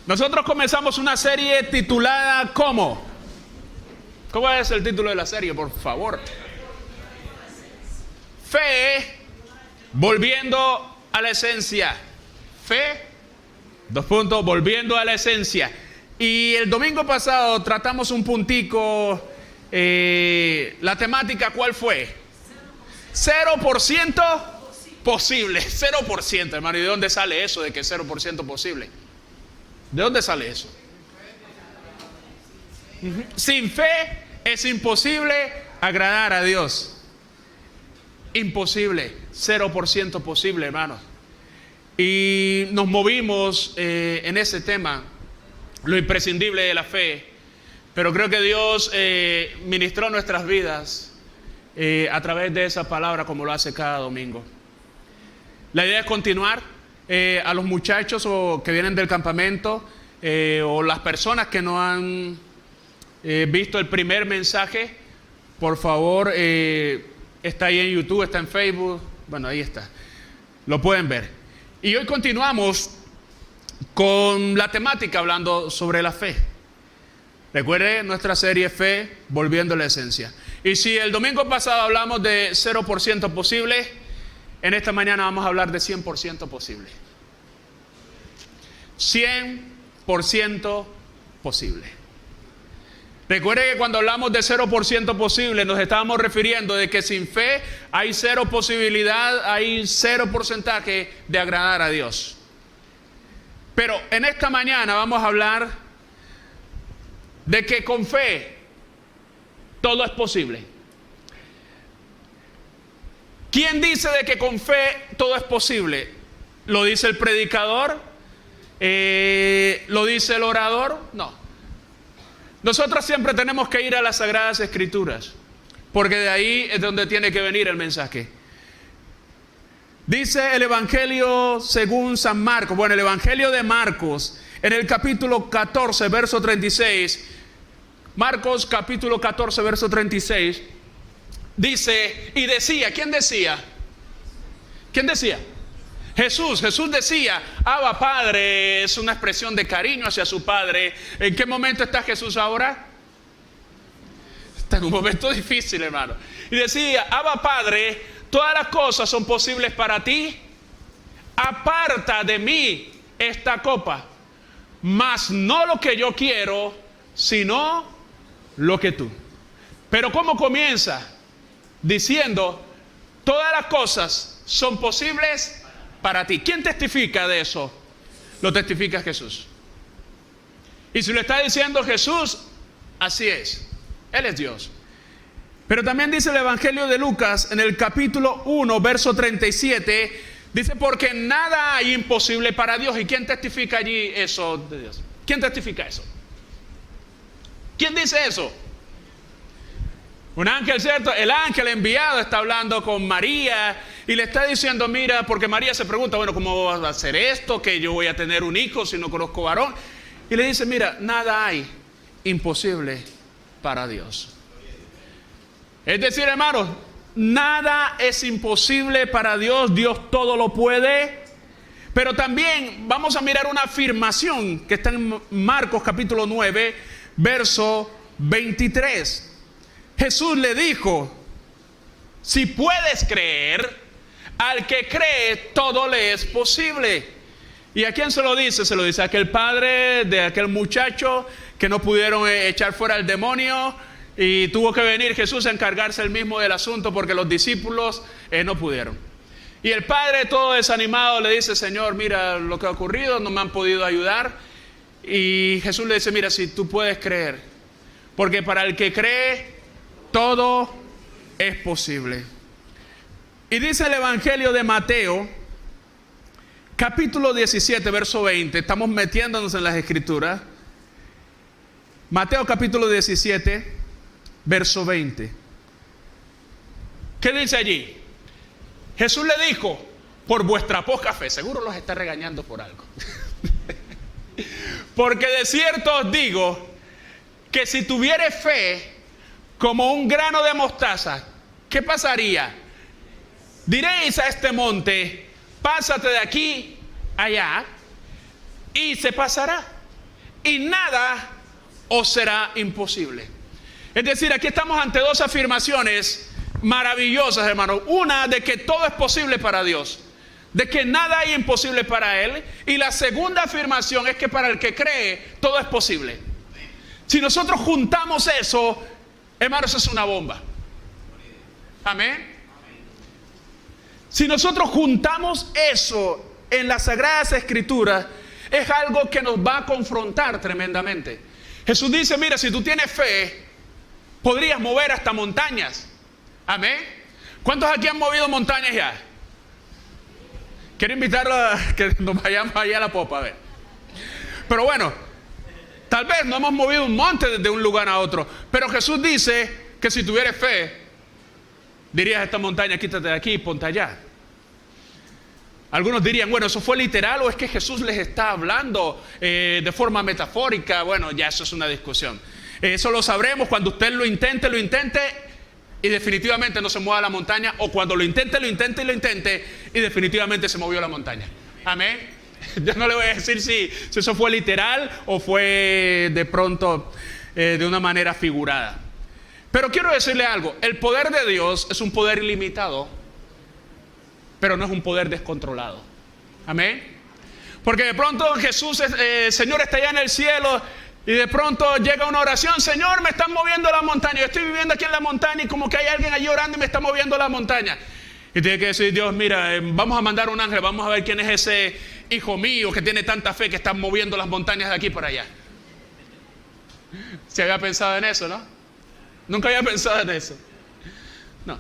Nosotros comenzamos una serie titulada ¿cómo? ¿Cómo es el título de la serie, por favor? Fe, volviendo a la esencia. Fe, volviendo a la esencia. Y el domingo pasado tratamos un puntico, la temática, ¿cuál fue? 0% posible, 0%, hermano. ¿Y de dónde sale eso de que es 0% posible? ¿De dónde sale eso? Sin fe es imposible agradar a Dios. Imposible, 0% posible, hermanos. Y nos movimos en ese tema, lo imprescindible de la fe. Pero creo que Dios ministró nuestras vidas a través de esa palabra, como lo hace cada domingo. La idea es continuar. A los muchachos que vienen del campamento o las personas que no han visto el primer mensaje, por favor, está ahí en YouTube, está en Facebook, bueno, ahí está, lo pueden ver. Y hoy continuamos con la temática hablando sobre la fe. Recuerde nuestra serie Fe, volviendo a la esencia. Y si el domingo pasado hablamos de 0% posible, en esta mañana vamos a hablar de 100% posible. 100% posible. Recuerde que cuando hablamos de 0% posible nos estábamos refiriendo de que sin fe hay cero posibilidad, hay 0 porcentaje de agradar a Dios. Pero en esta mañana vamos a hablar de que con fe todo es posible. ¿Quién dice de que con fe todo es posible? ¿Lo dice el predicador? ¿Lo dice el orador? No. Nosotros siempre tenemos que ir a las Sagradas Escrituras, porque de ahí es donde tiene que venir el mensaje. Dice el Evangelio según San Marcos, bueno, el Evangelio de Marcos, en el capítulo 14, verso 36, Marcos capítulo 14, verso 36, dice, y decía, ¿quién decía? ¿Quién decía? Jesús decía, Abba Padre, es una expresión de cariño hacia su Padre. ¿En qué momento está Jesús ahora? Está en un momento difícil, hermano. Y decía, Abba Padre, todas las cosas son posibles para ti. Aparta de mí esta copa, mas no lo que yo quiero, sino lo que tú. Pero ¿cómo comienza? Diciendo, todas las cosas son posibles para ti. ¿Quién testifica de eso? Lo testifica Jesús. Y si lo está diciendo Jesús, así es. Él es Dios. Pero también dice el Evangelio de Lucas, en el capítulo 1, verso 37, dice, porque nada hay imposible para Dios. ¿Y quién testifica allí eso de Dios? ¿Quién testifica eso? ¿Quién dice eso? Un ángel, ¿cierto? El ángel enviado está hablando con María y le está diciendo, mira, porque María se pregunta, bueno, ¿cómo va a hacer esto? Que yo voy a tener un hijo si no conozco varón. Y le dice, mira, nada hay imposible para Dios. Es decir, hermanos, nada es imposible para Dios. Dios todo lo puede. Pero también vamos a mirar una afirmación que está en Marcos capítulo 9, verso 23. Jesús le dijo, si puedes creer, al que cree todo le es posible. ¿Y a quién se lo dice? Se lo dice a aquel padre de aquel muchacho que no pudieron echar fuera el demonio y tuvo que venir Jesús a encargarse él mismo del asunto porque los discípulos no pudieron. Y el padre, todo desanimado, le dice, Señor, mira lo que ha ocurrido, no me han podido ayudar. Y Jesús le dice, mira, si tú puedes creer, porque para el que cree todo es posible. Y dice el Evangelio de Mateo, capítulo 17, verso 20. Estamos metiéndonos en las Escrituras. Mateo capítulo 17, verso 20. ¿Qué dice allí? Jesús le dijo, por vuestra poca fe. Seguro los está regañando por algo. Porque de cierto os digo, que si tuviere fe como un grano de mostaza, ¿qué pasaría? Diréis a este monte, pásate de aquí allá, y se pasará. y nada os será imposible. Es decir, aquí estamos ante dos afirmaciones maravillosas, hermanos. Una, de que todo es posible para Dios, de que nada hay imposible para Él. Y la segunda afirmación es que para el que cree, todo es posible. Si nosotros juntamos eso, hermanos, es una bomba. Amén. Si nosotros juntamos eso en las Sagradas Escrituras, es algo que nos va a confrontar tremendamente. Jesús dice, mira, si tú tienes fe, podrías mover hasta montañas. Amén. ¿Cuántos aquí han movido montañas ya? Quiero invitarlo a que nos vayamos allá a la popa, a ver. Pero bueno, tal vez no hemos movido un monte desde un lugar a otro, pero Jesús dice que si tuvieras fe, dirías a esta montaña, quítate de aquí y ponte allá. Algunos dirían, bueno, ¿eso fue literal o es que Jesús les está hablando de forma metafórica? Bueno, ya eso es una discusión. Eso lo sabremos cuando usted lo intente y definitivamente no se mueva la montaña, o cuando lo intente y definitivamente se movió la montaña. Amén. Yo no le voy a decir si eso fue literal o fue de pronto de una manera figurada. Pero quiero decirle algo, el poder de Dios es un poder ilimitado, pero no es un poder descontrolado. Amén. Porque de pronto Jesús, Señor está allá en el cielo, y de pronto llega una oración, Señor, me están moviendo la montaña, yo estoy viviendo aquí en la montaña y como que hay alguien allí orando y me está moviendo la montaña. Y tiene que decir, Dios, mira, vamos a mandar un ángel, vamos a ver quién es ese hijo mío que tiene tanta fe que está moviendo las montañas de aquí para allá. ¿Se había pensado en eso, no? Nunca había pensado en eso. No.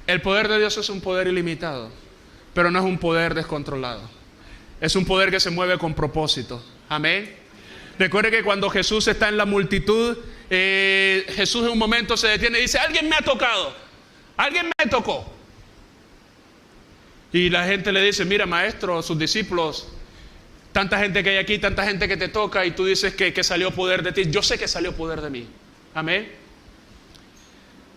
El poder de Dios es un poder ilimitado, pero no es un poder descontrolado. Es un poder que se mueve con propósito. Amén. Recuerde que cuando Jesús está en la multitud, Jesús en un momento se detiene y dice, alguien me ha tocado, alguien me tocó. Y la gente le dice, mira maestro, sus discípulos, tanta gente que hay aquí, tanta gente que te toca, y tú dices que salió poder de ti. Yo sé que salió poder de mí. Amén.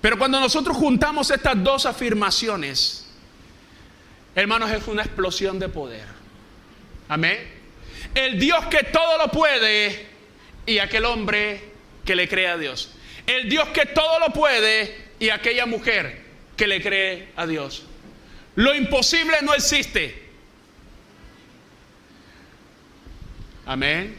Pero cuando nosotros juntamos estas dos afirmaciones, hermanos, es una explosión de poder. Amén. El Dios que todo lo puede y aquel hombre que le cree a Dios. El Dios que todo lo puede y aquella mujer que le cree a Dios. Lo imposible no existe. Amén.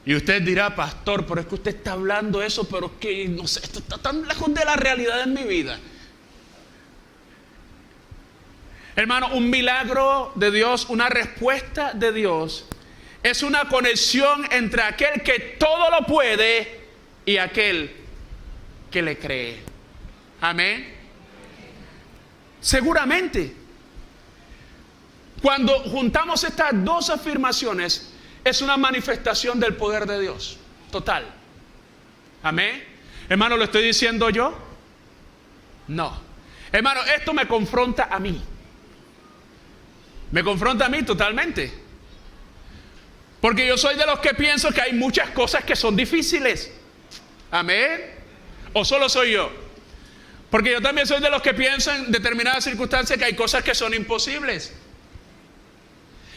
Y usted dirá, pastor, pero es que usted está hablando eso, pero es que no sé, esto está tan lejos de la realidad en mi vida. Hermano, un milagro de Dios, una respuesta de Dios, es una conexión entre aquel que todo lo puede y aquel que le cree. Amén. Seguramente, cuando juntamos estas dos afirmaciones, es una manifestación del poder de Dios, total. Amén. Hermano, ¿lo estoy diciendo yo? No. Hermano, esto me confronta a mí. Me confronta a mí totalmente. Porque yo soy de los que pienso que hay muchas cosas que son difíciles. Amén. ¿O solo soy yo? Porque yo también soy de los que pienso en determinadas circunstancias que hay cosas que son imposibles.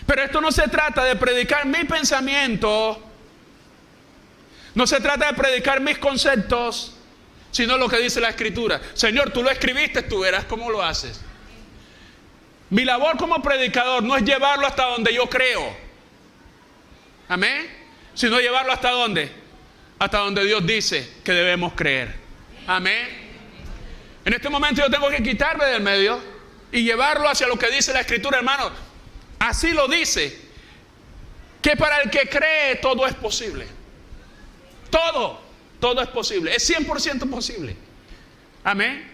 Pero esto no se trata de predicar mi pensamiento, no se trata de predicar mis conceptos, sino lo que dice la Escritura. Señor, tú lo escribiste, tú verás cómo lo haces. Mi labor como predicador no es llevarlo hasta donde yo creo, amén, sino llevarlo hasta donde, hasta donde Dios dice que debemos creer. Amén. En este momento yo tengo que quitarme del medio y llevarlo hacia lo que dice la Escritura, hermano. Así lo dice, que para el que cree todo es posible. Todo es posible, es 100% posible. Amén.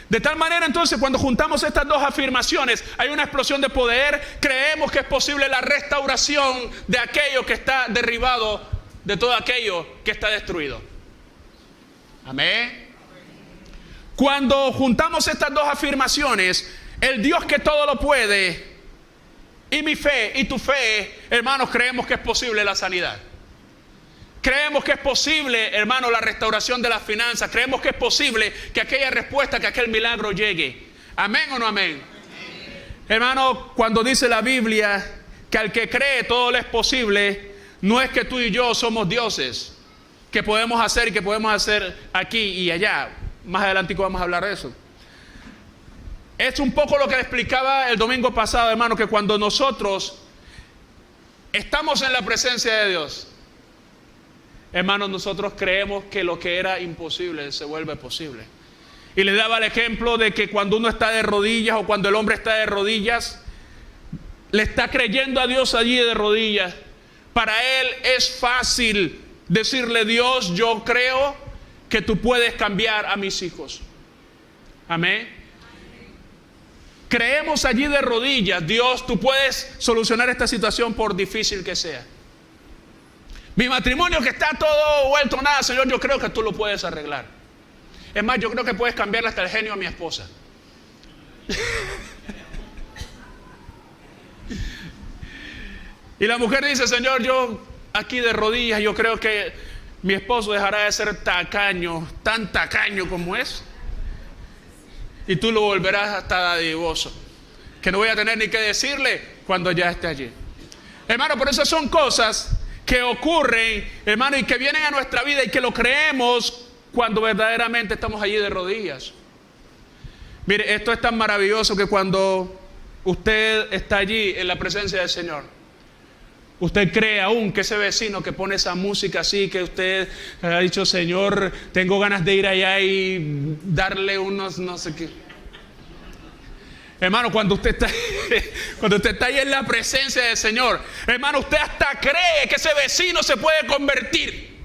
De tal manera entonces, cuando juntamos estas dos afirmaciones, hay una explosión de poder. Creemos que es posible la restauración de aquello que está derribado, de todo aquello que está destruido. Amén. Cuando juntamos estas dos afirmaciones, el Dios que todo lo puede y mi fe y tu fe, hermanos, creemos que es posible la sanidad. Creemos que es posible, hermano, la restauración de las finanzas. Creemos que es posible que aquella respuesta, que aquel milagro llegue. ¿Amén o no amén? Hermano, cuando dice la Biblia que al que cree todo le es posible, No es que tú y yo somos dioses, que podemos hacer y que podemos hacer aquí y allá. Más adelante vamos a hablar de eso. Es un poco lo que le explicaba el domingo pasado, hermano, que cuando nosotros estamos en la presencia de Dios, hermanos, nosotros creemos que lo que era imposible se vuelve posible. Y le daba el ejemplo de que cuando uno está de rodillas o cuando el hombre está de rodillas, le está creyendo a Dios allí de rodillas. Para él es fácil decirle: Dios, yo creo que tú puedes cambiar a mis hijos. Amén. Creemos allí de rodillas: Dios, tú puedes solucionar esta situación por difícil que sea. Mi matrimonio que está todo vuelto nada, Señor, yo creo que tú lo puedes arreglar. Es más, yo creo que puedes cambiarle hasta el genio a mi esposa. Y la mujer dice: Señor, yo aquí de rodillas, yo creo que mi esposo dejará de ser tacaño, tan tacaño como es, y tú lo volverás hasta dadivoso, que no voy a tener ni que decirle cuando ya esté allí. Hermano, por eso son cosas que ocurren, hermano, y que vienen a nuestra vida y que lo creemos cuando verdaderamente estamos allí de rodillas. Mire, esto es tan maravilloso que cuando usted está allí en la presencia del Señor, usted cree aún que ese vecino que pone esa música así, que usted ha dicho: Señor, tengo ganas de ir allá y darle unos no sé qué. Hermano, cuando usted está ahí en la presencia del Señor, hermano, usted hasta cree que ese vecino se puede convertir.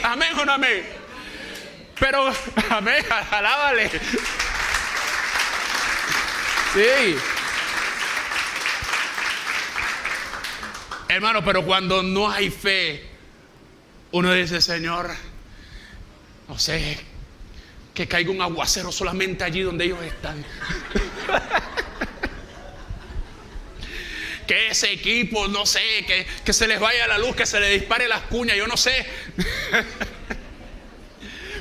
Amén o no amén. Pero, amén, alábale. Sí. Hermano, pero cuando no hay fe, uno dice: Señor, no sé, que caiga un aguacero solamente allí donde ellos están. Que ese equipo, no sé, que se les vaya la luz, que se les dispare las cuñas, yo no sé.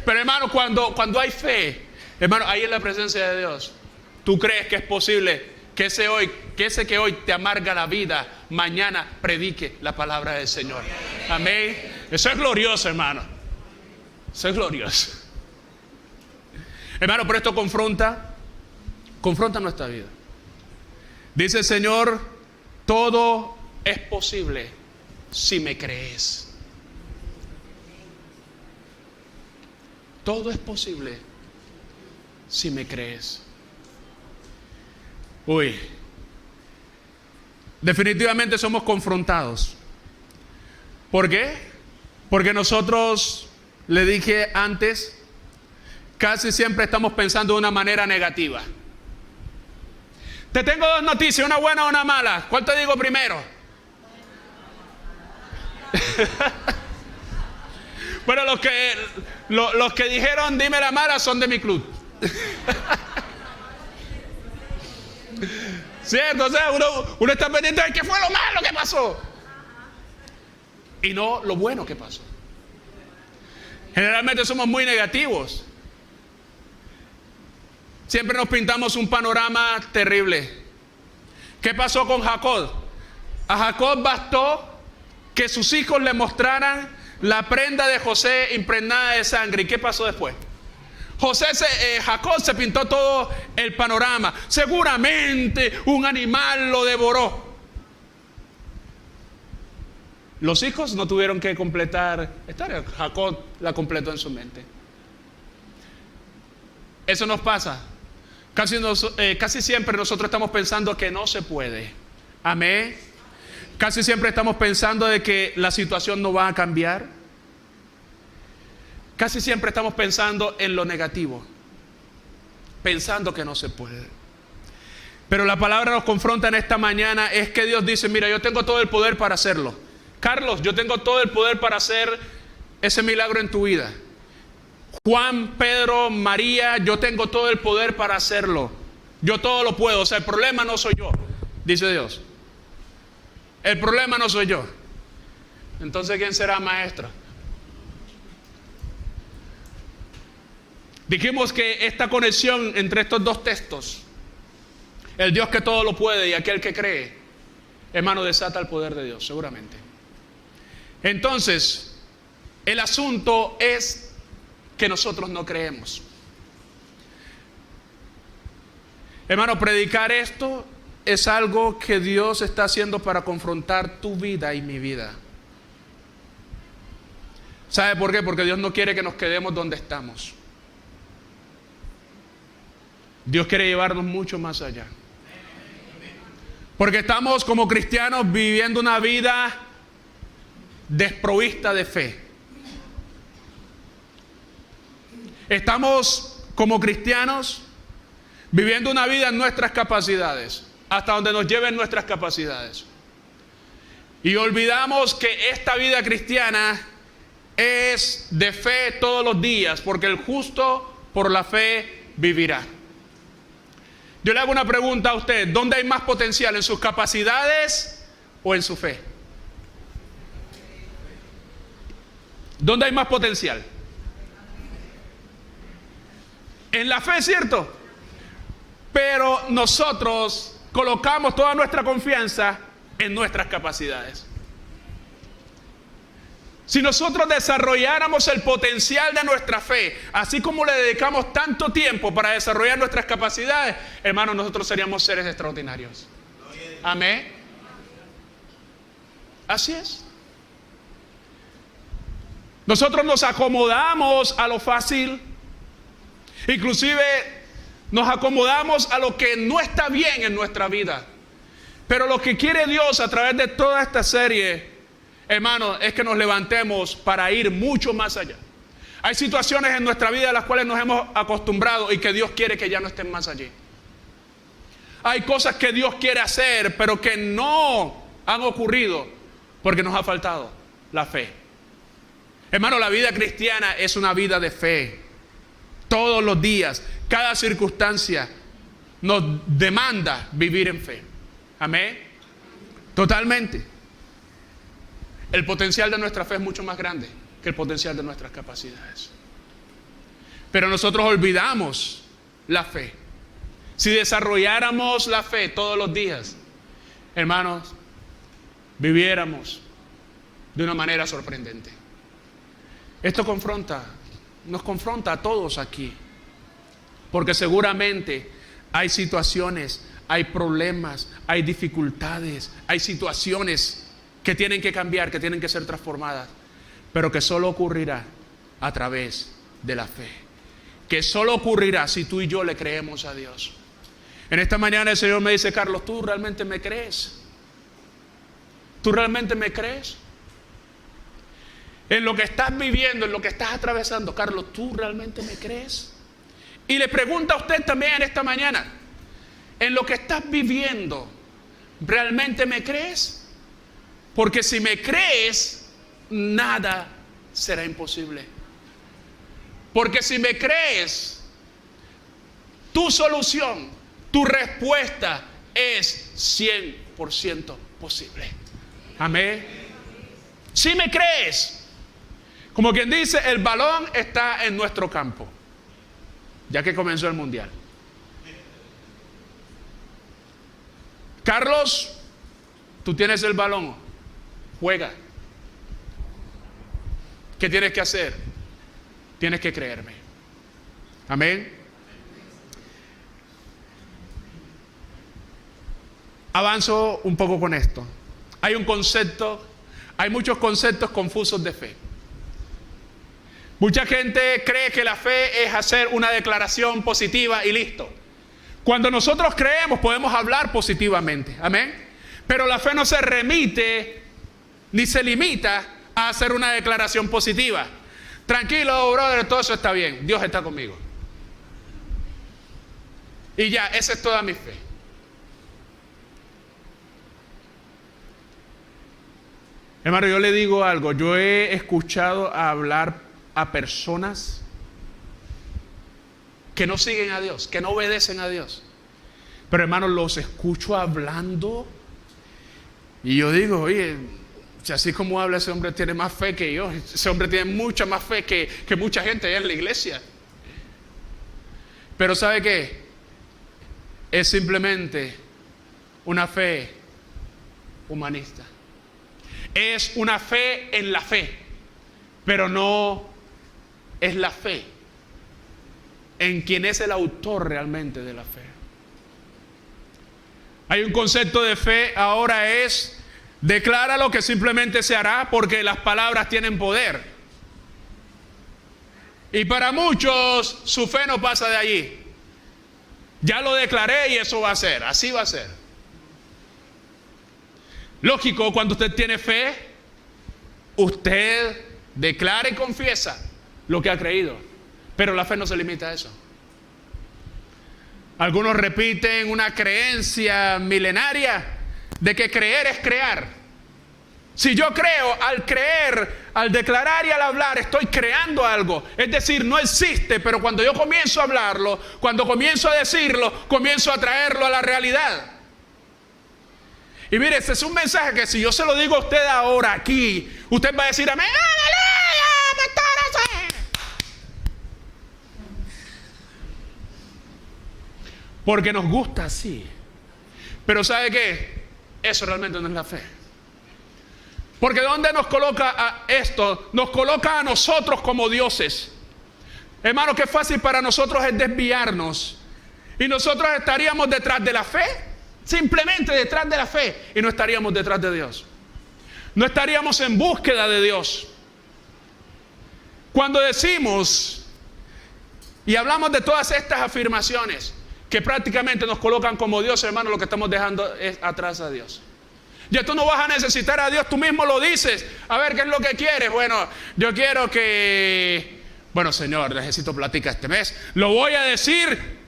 Pero hermano, cuando hay fe, hermano, ahí en la presencia de Dios, tú crees que es posible que ese que hoy te amarga la vida, mañana predique la palabra del Señor. Amén. Eso es glorioso, hermano. Eso es glorioso. Hermano, pero esto confronta nuestra vida. Dice el Señor: todo es posible si me crees. Todo es posible si me crees. Uy, definitivamente somos confrontados. ¿Por qué? Porque nosotros, le dije antes, casi siempre estamos pensando de una manera negativa. Te tengo dos noticias, una buena o una mala. ¿Cuál te digo primero? Bueno, los que dijeron dime la mala son de mi club. ¿Cierto? O sea, uno está pendiente de qué fue lo malo que pasó y no lo bueno que pasó. Generalmente somos muy negativos. Siempre nos pintamos un panorama terrible. ¿Qué pasó con Jacob? A Jacob bastó que sus hijos le mostraran la prenda de José impregnada de sangre. ¿Y qué pasó después? Jacob se pintó todo el panorama. Seguramente un animal lo devoró. Los hijos no tuvieron que completar esta historia. Jacob la completó en su mente. Eso nos pasa. Casi siempre nosotros estamos pensando que no se puede. Amén. Casi siempre estamos pensando de que la situación no va a cambiar. Casi siempre estamos pensando en lo negativo, pensando que no se puede. Pero la palabra nos confronta en esta mañana, es que Dios dice: mira, yo tengo todo el poder para hacerlo. Carlos, yo tengo todo el poder para hacer ese milagro en tu vida. Juan, Pedro, María, yo tengo todo el poder para hacerlo. Yo todo lo puedo. O sea, el problema no soy yo, dice Dios. El problema no soy yo. Entonces, ¿quién será maestro? Dijimos que esta conexión entre estos dos textos, el Dios que todo lo puede y aquel que cree, hermano, desata el poder de Dios, seguramente. Entonces, el asunto es que nosotros no creemos. Hermano, predicar esto es algo que Dios está haciendo para confrontar tu vida y mi vida. ¿Sabe por qué? Porque Dios no quiere que nos quedemos donde estamos. Dios quiere llevarnos mucho más allá. Porque estamos como cristianos viviendo una vida desprovista de fe. Estamos como cristianos viviendo una vida en nuestras capacidades, hasta donde nos lleven nuestras capacidades. Y olvidamos que esta vida cristiana es de fe todos los días, porque el justo por la fe vivirá. Yo le hago una pregunta a usted: ¿dónde hay más potencial, en sus capacidades o en su fe? ¿Dónde hay más potencial? En la fe, ¿cierto? Pero nosotros colocamos toda nuestra confianza en nuestras capacidades. Si nosotros desarrolláramos el potencial de nuestra fe, así como le dedicamos tanto tiempo para desarrollar nuestras capacidades, hermanos, nosotros seríamos seres extraordinarios. Amén. Así es. Nosotros nos acomodamos a lo fácil, inclusive nos acomodamos a lo que no está bien en nuestra vida. Pero lo que quiere Dios a través de toda esta serie, hermanos, es que nos levantemos para ir mucho más allá. Hay situaciones en nuestra vida a las cuales nos hemos acostumbrado y que Dios quiere que ya no estén más allí. Hay cosas que Dios quiere hacer, pero que no han ocurrido porque nos ha faltado la fe. Hermano, la vida cristiana es una vida de fe. Todos los días, cada circunstancia nos demanda vivir en fe. Amén. Totalmente. El potencial de nuestra fe es mucho más grande que el potencial de nuestras capacidades. Pero nosotros olvidamos la fe. Si desarrolláramos la fe todos los días, hermanos, viviéramos de una manera sorprendente. Esto nos confronta a todos aquí, porque seguramente hay situaciones, hay problemas, hay dificultades, hay situaciones que tienen que cambiar, que tienen que ser transformadas, pero que solo ocurrirá a través de la fe, que solo ocurrirá si tú y yo le creemos a Dios. En esta mañana el Señor me dice: Carlos, ¿tú realmente me crees? ¿Tú realmente me crees? En lo que estás viviendo, en lo que estás atravesando, Carlos, ¿tú realmente me crees? Y le pregunto a usted también en esta mañana: en lo que estás viviendo, ¿realmente me crees? Porque si me crees, nada será imposible. Porque si me crees, tu solución, tu respuesta es 100% posible. Amén. Si me crees, como quien dice, el balón está en nuestro campo, ya que comenzó el mundial. Carlos, tú tienes el balón, juega. ¿Qué tienes que hacer? Tienes que creerme. Amén. Avanzo un poco con esto. Hay muchos conceptos confusos de fe. Mucha gente cree que la fe es hacer una declaración positiva y listo. Cuando nosotros creemos, podemos hablar positivamente. Amén. Pero la fe no se remite ni se limita a hacer una declaración positiva. Tranquilo, brother, todo eso está bien. Dios está conmigo. Y ya, esa es toda mi fe. Hermano, yo le digo algo. Yo he escuchado hablar a personas que no siguen a Dios, que no obedecen a Dios. Pero hermano, los escucho hablando y yo digo: oye, si así como habla ese hombre, tiene más fe que yo. Ese hombre tiene mucha más fe que mucha gente allá en la iglesia. Pero ¿sabe qué? Es simplemente una fe humanista. Es una fe en la fe, pero no es la fe en quien es el autor realmente de la fe. Hay un concepto de fe ahora, es declara lo que simplemente se hará porque las palabras tienen poder. Y para muchos su fe no pasa de allí. Ya lo declaré y eso va a ser, así va a ser. Lógico, cuando usted tiene fe, usted declara y confiesa lo que ha creído. Pero la fe no se limita a eso. Algunos repiten una creencia milenaria de que creer es crear. Si yo creo, al creer, al declarar y al hablar, estoy creando algo. Es decir, no existe, pero cuando yo comienzo a hablarlo, cuando comienzo a decirlo, comienzo a traerlo a la realidad. Y mire, este es un mensaje que si yo se lo digo a usted ahora aquí, usted va a decir amén, aleluya, pastor. Porque nos gusta así. Pero ¿sabe qué? Eso realmente no es la fe. Porque ¿dónde nos coloca a esto? Nos coloca a nosotros como dioses. Hermano, qué fácil para nosotros es desviarnos. Y nosotros estaríamos detrás de la fe. Simplemente detrás de la fe. Y no estaríamos detrás de Dios. No estaríamos en búsqueda de Dios. Cuando decimos y hablamos de todas estas afirmaciones que prácticamente nos colocan como Dios, hermano, lo que estamos dejando es atrás a Dios. Ya tú no vas a necesitar a Dios, tú mismo lo dices. A ver, ¿qué es lo que quieres? Bueno, yo quiero que... Bueno, Señor, necesito plática este mes. Lo voy a decir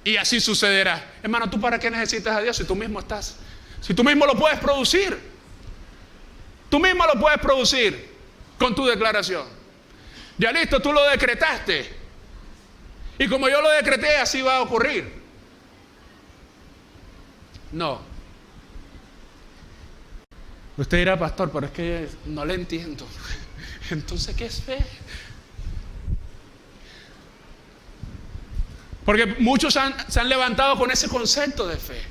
y así sucederá. Hermano, ¿tú para qué necesitas a Dios si tú mismo estás? Si tú mismo lo puedes producir. Tú mismo lo puedes producir con tu declaración. Ya listo, tú lo decretaste. Y como yo lo decreté, así va a ocurrir. No. Usted dirá, pastor, pero es que no le entiendo. Entonces, ¿qué es fe? Porque muchos se han levantado con ese concepto de fe.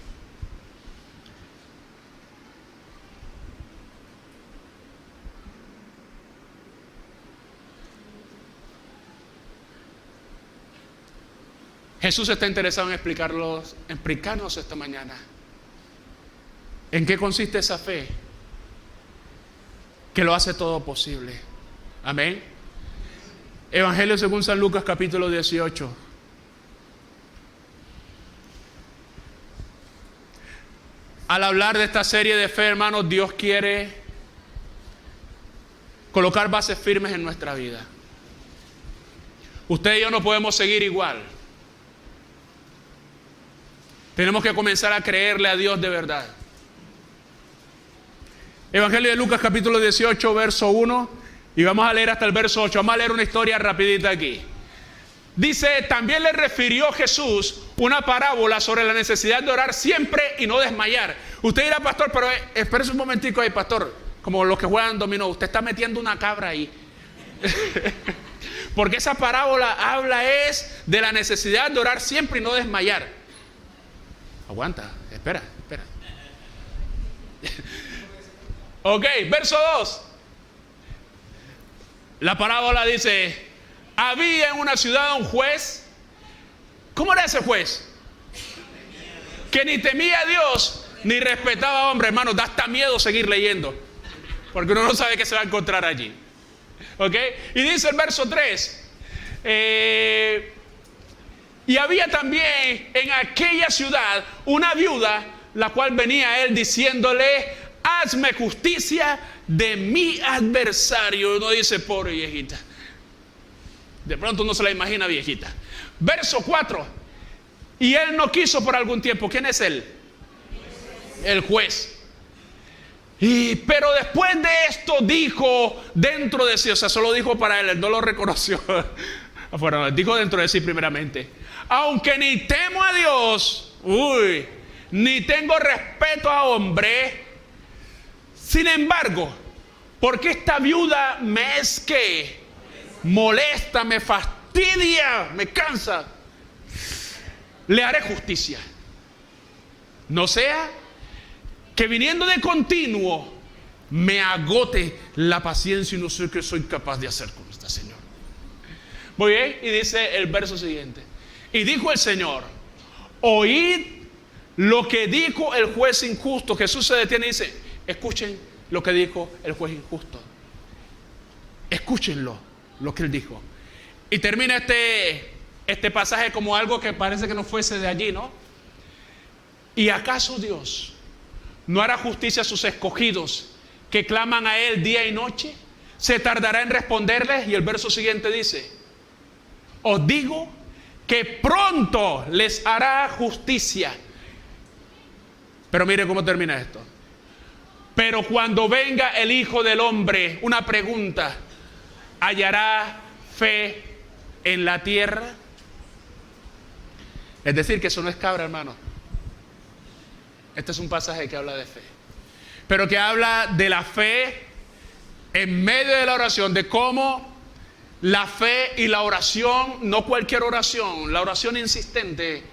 Jesús está interesado en explicarnos esta mañana en qué consiste esa fe que lo hace todo posible. Amén. Evangelio según San Lucas, capítulo 18. Al hablar de esta serie de fe, hermanos, Dios quiere colocar bases firmes en nuestra vida. Usted y yo no podemos seguir igual. Tenemos que comenzar a creerle a Dios de verdad. Evangelio de Lucas capítulo 18, verso 1, y vamos a leer hasta el verso 8. Vamos a leer una historia rapidita aquí. Dice, también le refirió Jesús una parábola sobre la necesidad de orar siempre y no desmayar. Usted dirá, pastor, pero espérese un momentico ahí, pastor, como los que juegan dominó, usted está metiendo una cabra ahí. Porque esa parábola habla es de la necesidad de orar siempre y no desmayar. Aguanta, espera. Ok, verso 2. La parábola dice, había en una ciudad un juez. ¿Cómo era ese juez? Que ni temía a Dios, ni respetaba a hombre. Hermano, da hasta miedo seguir leyendo, porque uno no sabe qué se va a encontrar allí. Ok, y dice el verso 3. Y había también en aquella ciudad una viuda, la cual venía a él diciéndole, hazme justicia de mi adversario. Uno dice, pobre viejita. De pronto uno se la imagina viejita. Verso 4. Y él no quiso por algún tiempo. ¿Quién es él? El juez. Pero después de esto dijo dentro de sí, o sea, solo dijo para él no lo reconoció. Bueno, dijo dentro de sí primeramente. Aunque ni temo a Dios, ni tengo respeto a hombre, sin embargo, porque esta viuda me es que molesta, me fastidia, me cansa, le haré justicia. No sea que viniendo de continuo me agote la paciencia y no sé qué soy capaz de hacer con esta señora. Muy bien, y dice el verso siguiente. Y dijo el Señor, oíd lo que dijo el juez injusto. Jesús se detiene y dice, escuchen lo que dijo el juez injusto. Escúchenlo, lo que él dijo. Y termina este pasaje como algo que parece que no fuese de allí, ¿no? ¿Y acaso Dios no hará justicia a sus escogidos que claman a Él día y noche? ¿Se tardará en responderles? Y el verso siguiente dice, os digo que pronto les hará justicia. Pero mire cómo termina esto. Pero cuando venga el Hijo del Hombre, una pregunta, ¿hallará fe en la tierra? Es decir, que eso no es cabra, hermano. Este es un pasaje que habla de fe, pero que habla de la fe en medio de la oración, de cómo la fe y la oración, no cualquier oración, la oración insistente,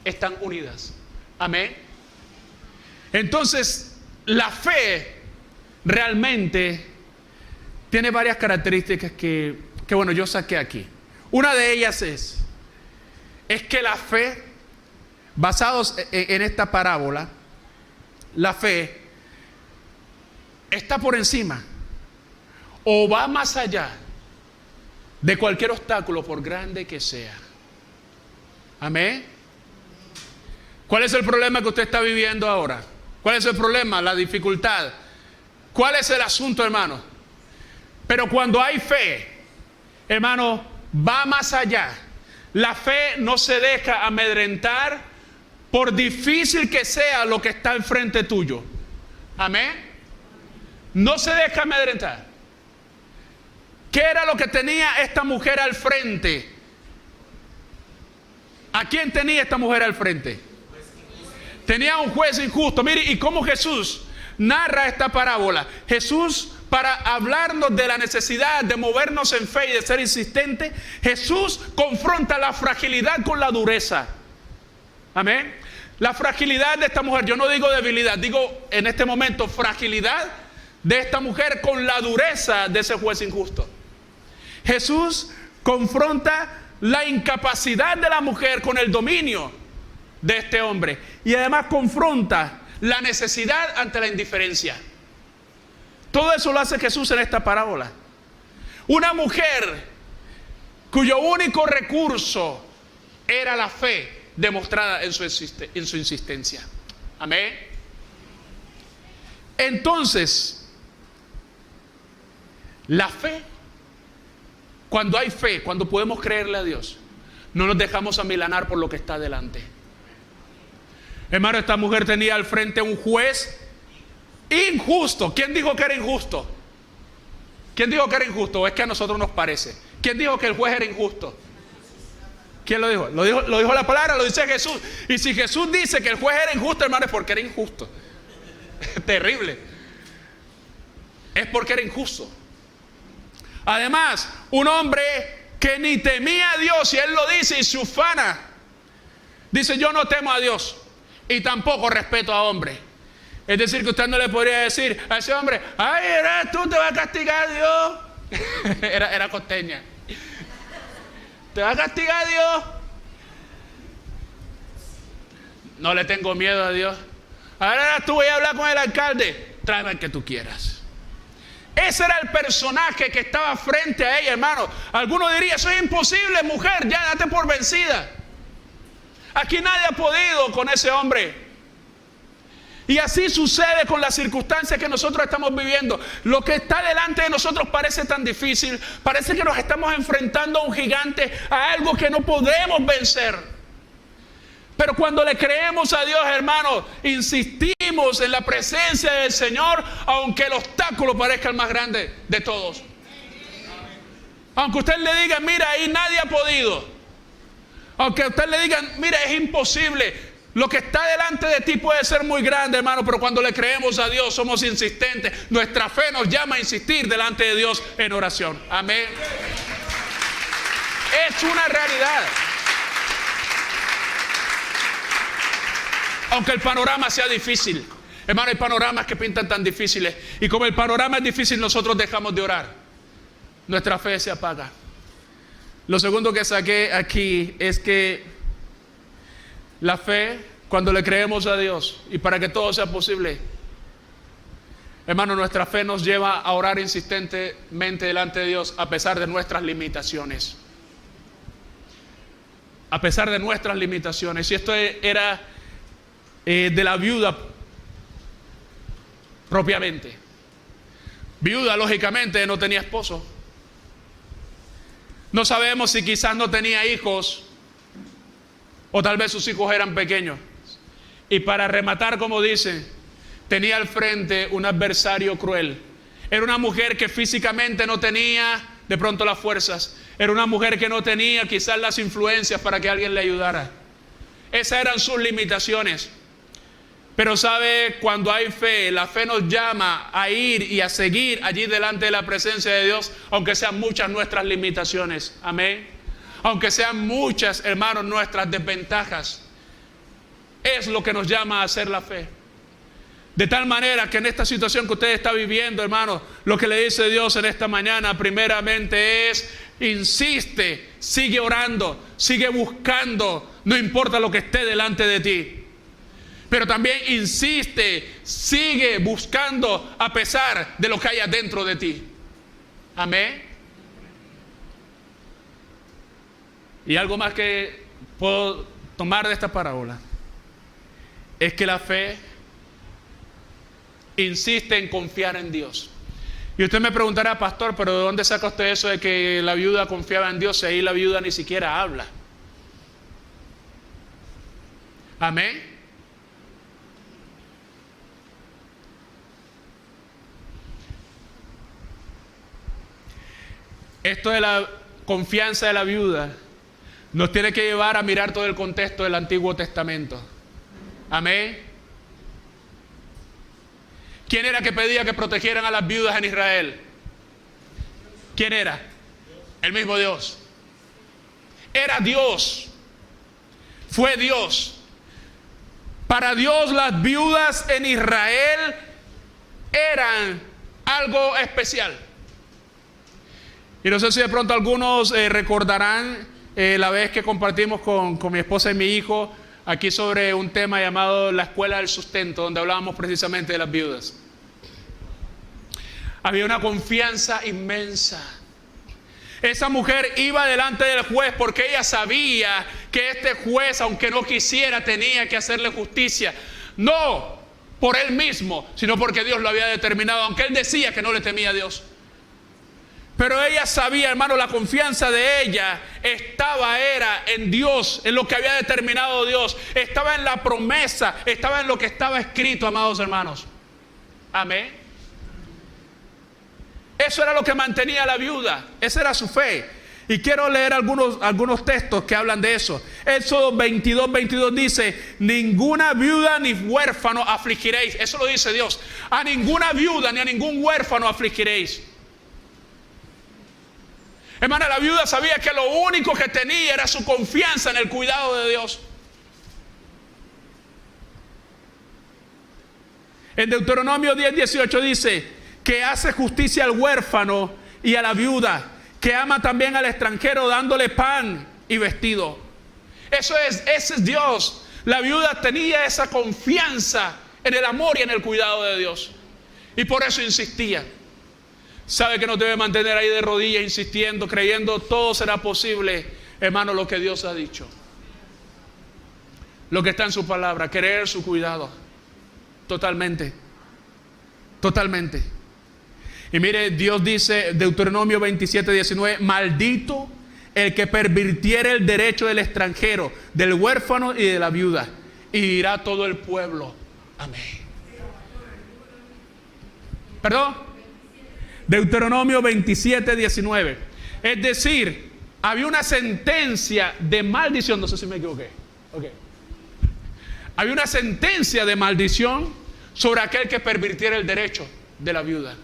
están unidas. Amén. Entonces, la fe realmente tiene varias características que bueno, yo saqué aquí. Una de ellas es que la fe, basados en esta parábola, la fe está por encima o va más allá de cualquier obstáculo, por grande que sea. Amén. ¿Cuál es el problema que usted está viviendo ahora? ¿Cuál es el problema? La dificultad. ¿Cuál es el asunto, hermano? Pero cuando hay fe, hermano, va más allá. La fe no se deja amedrentar por difícil que sea lo que está enfrente tuyo. Amén. No se deja amedrentar. ¿Qué era lo que tenía esta mujer al frente? ¿A quién tenía esta mujer al frente? Tenía un juez injusto. Mire, y cómo Jesús narra esta parábola. Jesús, para hablarnos de la necesidad de movernos en fe y de ser insistente, Jesús confronta la fragilidad con la dureza. Amén. La fragilidad de esta mujer, yo no digo debilidad, digo en este momento fragilidad de esta mujer con la dureza de ese juez injusto. Jesús confronta la incapacidad de la mujer con el dominio de este hombre, y además confronta la necesidad ante la indiferencia. Todo eso lo hace Jesús en esta parábola. Una mujer cuyo único recurso era la fe demostrada en su insistencia. Amén. Entonces, la fe, cuando hay fe, cuando podemos creerle a Dios, no nos dejamos amilanar por lo que está delante. Hermano, esta mujer tenía al frente un juez injusto. ¿Quién dijo que era injusto? ¿Quién dijo que era injusto? ¿O es que a nosotros nos parece? ¿Quién dijo que el juez era injusto? ¿Quién lo dijo? Lo dijo la palabra, lo dice Jesús. Y si Jesús dice que el juez era injusto, hermano, es porque era injusto. Terrible. Es porque era injusto. Además, un hombre que ni temía a Dios, y él lo dice y se ufana. Dice, yo no temo a Dios y tampoco respeto a hombre. Es decir, que usted no le podría decir a ese hombre, ay, tú te vas a castigar Dios. era costeña. ¿Te va a castigar Dios? No le tengo miedo a Dios. Ahora tú voy a hablar con el alcalde. Tráeme el que tú quieras. Ese era el personaje que estaba frente a ella, hermano. Alguno diría, eso es imposible, mujer, ya date por vencida. Aquí nadie ha podido con ese hombre. Y así sucede con las circunstancias que nosotros estamos viviendo. Lo que está delante de nosotros parece tan difícil. Parece que nos estamos enfrentando a un gigante, a algo que no podemos vencer. Pero cuando le creemos a Dios, hermano, insistimos en la presencia del Señor, aunque el obstáculo parezca el más grande de todos. Aunque usted le diga, mira, ahí nadie ha podido. Aunque usted le diga, mira, es imposible. Lo que está delante de ti puede ser muy grande, hermano, pero cuando le creemos a Dios somos insistentes. Nuestra fe nos llama a insistir delante de Dios en oración. Amén. Es una realidad. Aunque el panorama sea difícil, Hermano, hay panoramas que pintan tan difíciles. Y como el panorama es difícil, nosotros dejamos de orar. Nuestra fe se apaga. Lo segundo que saqué aquí es que la fe, cuando le creemos a Dios y para que todo sea posible, hermano, nuestra fe nos lleva a orar insistentemente delante de Dios a pesar de nuestras limitaciones. A pesar de nuestras limitaciones. Y esto era de la viuda propiamente. Viuda, lógicamente, no tenía esposo. No sabemos si quizás no tenía hijos, o tal vez sus hijos eran pequeños. Y para rematar, como dice, tenía al frente un adversario cruel. Era una mujer que físicamente no tenía de pronto las fuerzas. Era una mujer que no tenía quizás las influencias para que alguien le ayudara. Esas eran sus limitaciones. Pero sabe, cuando hay fe, la fe nos llama a ir y a seguir allí delante de la presencia de Dios, aunque sean muchas nuestras limitaciones. Amén. Aunque sean muchas, hermanos, nuestras desventajas. Es lo que nos llama a hacer la fe. De tal manera que en esta situación que usted está viviendo, hermano, lo que le dice Dios en esta mañana primeramente es: insiste, sigue orando, sigue buscando, no importa lo que esté delante de ti. Pero también insiste, sigue buscando a pesar de lo que haya dentro de ti. Amén. Y algo más que puedo tomar de esta parábola es que la fe insiste en confiar en Dios. Y usted me preguntará: pastor, ¿pero de dónde saca usted eso de que la viuda confiaba en Dios? Y ahí la viuda ni siquiera habla. Amén. Esto de la confianza de la viuda nos tiene que llevar a mirar todo el contexto del Antiguo Testamento. Amén. ¿Quién era que pedía que protegieran a las viudas en Israel? ¿Quién era? El mismo Dios. Era Dios. Fue Dios. Para Dios las viudas en Israel eran algo especial. Y no sé si de pronto algunos recordarán la vez que compartimos con mi esposa y mi hijo aquí sobre un tema llamado la escuela del sustento, donde hablábamos precisamente de las viudas. Había una confianza inmensa. Esa mujer iba delante del juez porque ella sabía que este juez, aunque no quisiera, tenía que hacerle justicia. No por él mismo, sino porque Dios lo había determinado, aunque él decía que no le temía a Dios. Pero ella sabía, hermano, la confianza de ella era en Dios, en lo que había determinado Dios. Estaba en la promesa, estaba en lo que estaba escrito, amados hermanos. Amén. Eso era lo que mantenía a la viuda, esa era su fe. Y quiero leer algunos textos que hablan de eso. Éxodo 22:22 dice: ninguna viuda ni huérfano afligiréis. Eso lo dice Dios. A ninguna viuda ni a ningún huérfano afligiréis. Hermana, la viuda sabía que lo único que tenía era su confianza en el cuidado de Dios. En Deuteronomio 10:18 dice que hace justicia al huérfano y a la viuda, que ama también al extranjero dándole pan y vestido. Ese es Dios. La viuda tenía esa confianza en el amor y en el cuidado de Dios. Y por eso insistía. Sabe que nos debe mantener ahí de rodillas insistiendo, creyendo todo será posible, hermano, lo que Dios ha dicho, lo que está en su palabra, creer su cuidado, totalmente. Y mire, Dios dice, Deuteronomio 27:19, maldito el que pervirtiere el derecho del extranjero, del huérfano y de la viuda, y dirá todo el pueblo, amén. ¿Perdón? Deuteronomio 27:19. Es decir, había una sentencia de maldición. No sé si me equivoqué. Okay. Había una sentencia de maldición sobre aquel que pervirtiera el derecho de la viuda.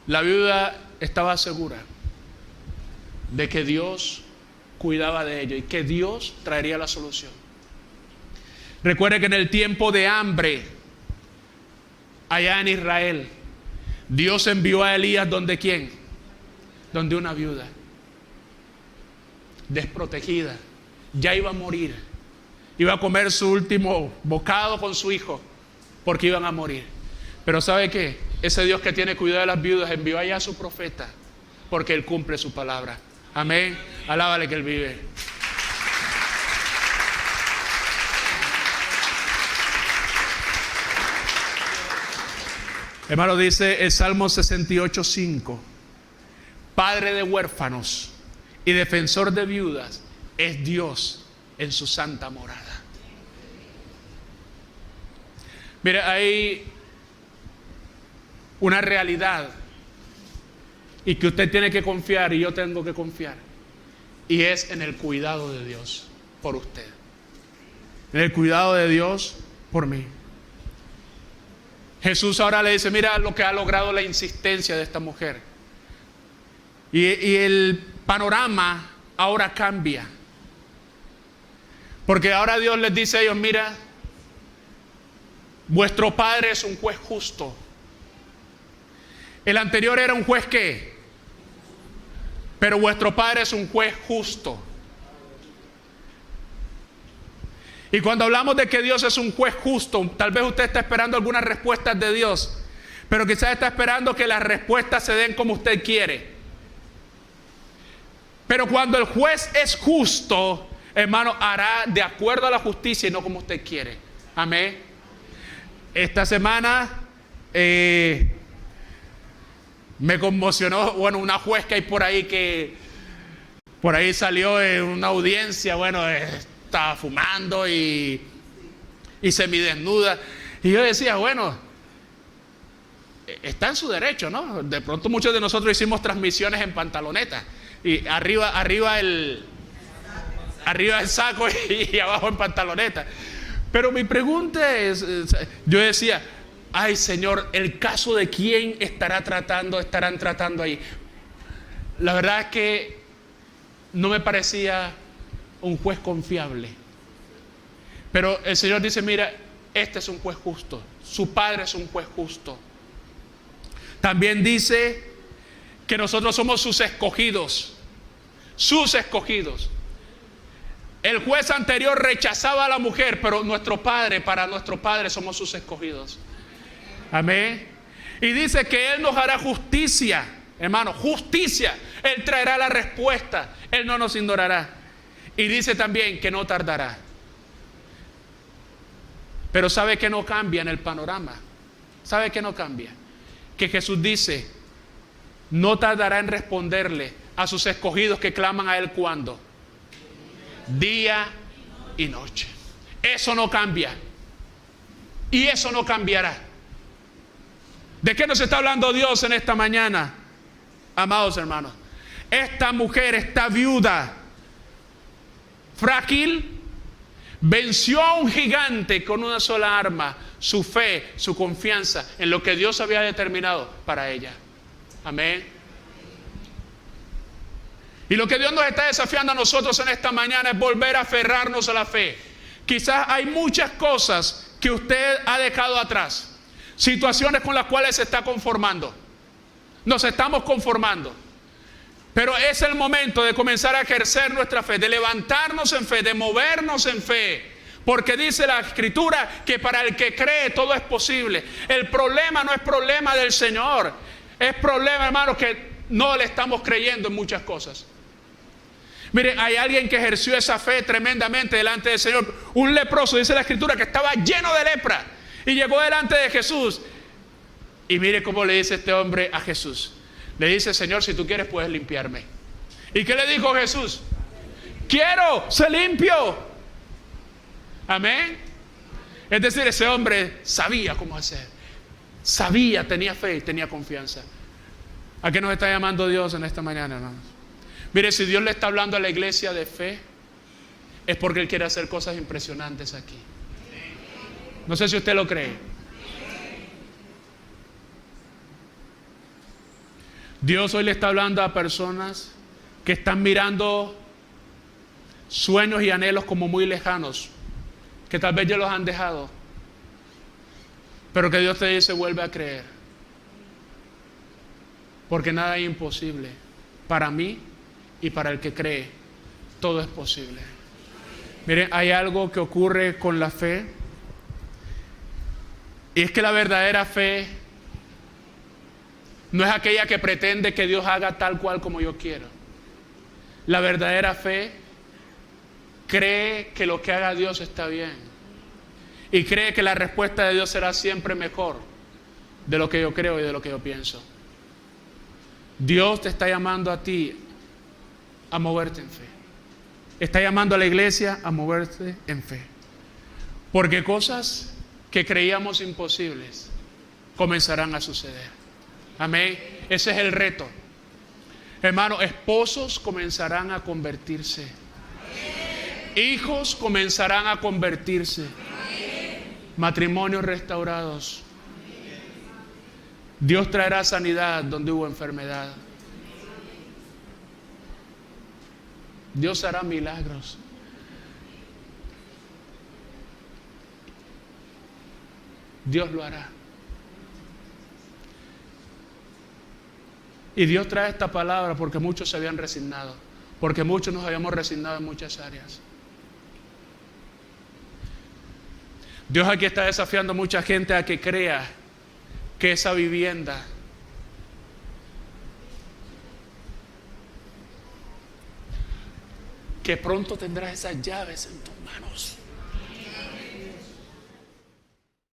La viuda estaba segura de que Dios cuidaba de ella y que Dios traería la solución. Recuerde que en el tiempo de hambre, allá en Israel, Dios envió a Elías ¿donde quién? Donde una viuda, desprotegida, ya iba a morir, iba a comer su último bocado con su hijo, porque iban a morir. Pero ¿sabe qué? Ese Dios que tiene cuidado de las viudas envió allá a su profeta, porque Él cumple su palabra. Amén. Alábale que Él vive. Hermano, dice el Salmo 68:5: Padre de huérfanos y defensor de viudas es Dios en su santa morada. Mire, hay una realidad y que usted tiene que confiar y yo tengo que confiar, y es en el cuidado de Dios por usted, en el cuidado de Dios por mí. Jesús ahora le dice: mira lo que ha logrado la insistencia de esta mujer. Y el panorama ahora cambia. Porque ahora Dios les dice a ellos: mira, vuestro Padre es un juez justo. El anterior era un juez ¿qué? Pero vuestro Padre es un juez justo. Y cuando hablamos de que Dios es un juez justo, tal vez usted está esperando algunas respuestas de Dios, pero quizás está esperando que las respuestas se den como usted quiere. Pero cuando el juez es justo, hermano, hará de acuerdo a la justicia y no como usted quiere. Amén. Esta semana me conmocionó, bueno, una juez que hay por ahí que por ahí salió en una audiencia, bueno, estaba fumando y semidesnuda. Y yo decía, bueno, está en su derecho, ¿no? De pronto muchos de nosotros hicimos transmisiones en pantaloneta y arriba el saco y abajo en pantaloneta. Pero mi pregunta es, yo decía, ay Señor, ¿el caso de quién estarán tratando ahí? La verdad es que no me parecía un juez confiable. Pero el Señor dice: mira, este es un juez justo, su Padre es un juez justo. También dice que nosotros somos sus escogidos. Sus escogidos. El juez anterior rechazaba a la mujer, pero para nuestro Padre somos sus escogidos. Amén. Y dice que Él nos hará justicia, hermano, justicia. Él traerá la respuesta, Él no nos ignorará. Y dice también que no tardará. Pero ¿sabe que no cambia en el panorama? ¿Sabe que no cambia? Que Jesús dice: no tardará en responderle a sus escogidos que claman a Él. ¿Cuándo? Día y noche. Eso no cambia. Y eso no cambiará. ¿De qué nos está hablando Dios en esta mañana, amados hermanos? Esta mujer, esta viuda frágil, venció a un gigante con una sola arma: su fe, su confianza en lo que Dios había determinado para ella. Amén. Y lo que Dios nos está desafiando a nosotros en esta mañana es volver a aferrarnos a la fe. Quizás hay muchas cosas que usted ha dejado atrás, situaciones con las cuales se está conformando. Nos estamos conformando. Pero es el momento de comenzar a ejercer nuestra fe, de levantarnos en fe, de movernos en fe. Porque dice la Escritura que para el que cree todo es posible. El problema no es problema del Señor. Es problema, hermanos, que no le estamos creyendo en muchas cosas. Mire, hay alguien que ejerció esa fe tremendamente delante del Señor. Un leproso, dice la Escritura, que estaba lleno de lepra. Y llegó delante de Jesús. Y mire cómo le dice este hombre a Jesús. Le dice: Señor, si tú quieres puedes limpiarme. ¿Y qué le dijo Jesús? Quiero, sé limpio. Amén. Es decir, ese hombre sabía cómo hacer. Sabía, tenía fe y tenía confianza. ¿A qué nos está llamando Dios en esta mañana, hermanos? Mire, si Dios le está hablando a la iglesia de fe, es porque Él quiere hacer cosas impresionantes aquí. No sé si usted lo cree. Dios hoy le está hablando a personas que están mirando sueños y anhelos como muy lejanos, que tal vez ya los han dejado, pero que Dios te dice: vuelve a creer, porque nada es imposible. Para mí y para el que cree, todo es posible. Miren, hay algo que ocurre con la fe, y es que la verdadera fe no es aquella que pretende que Dios haga tal cual como yo quiero. La verdadera fe cree que lo que haga Dios está bien, y cree que la respuesta de Dios será siempre mejor de lo que yo creo y de lo que yo pienso. Dios te está llamando a ti a moverte en fe. Está llamando a la iglesia a moverse en fe, porque cosas que creíamos imposibles comenzarán a suceder. Amén. Ese es el reto. Hermano, esposos comenzarán a convertirse. Hijos comenzarán a convertirse. Matrimonios restaurados. Dios traerá sanidad donde hubo enfermedad. Dios hará milagros. Dios lo hará. Y Dios trae esta palabra porque muchos se habían resignado, porque muchos nos habíamos resignado en muchas áreas. Dios aquí está desafiando a mucha gente a que crea que esa vivienda que pronto tendrás esas llaves en tus manos.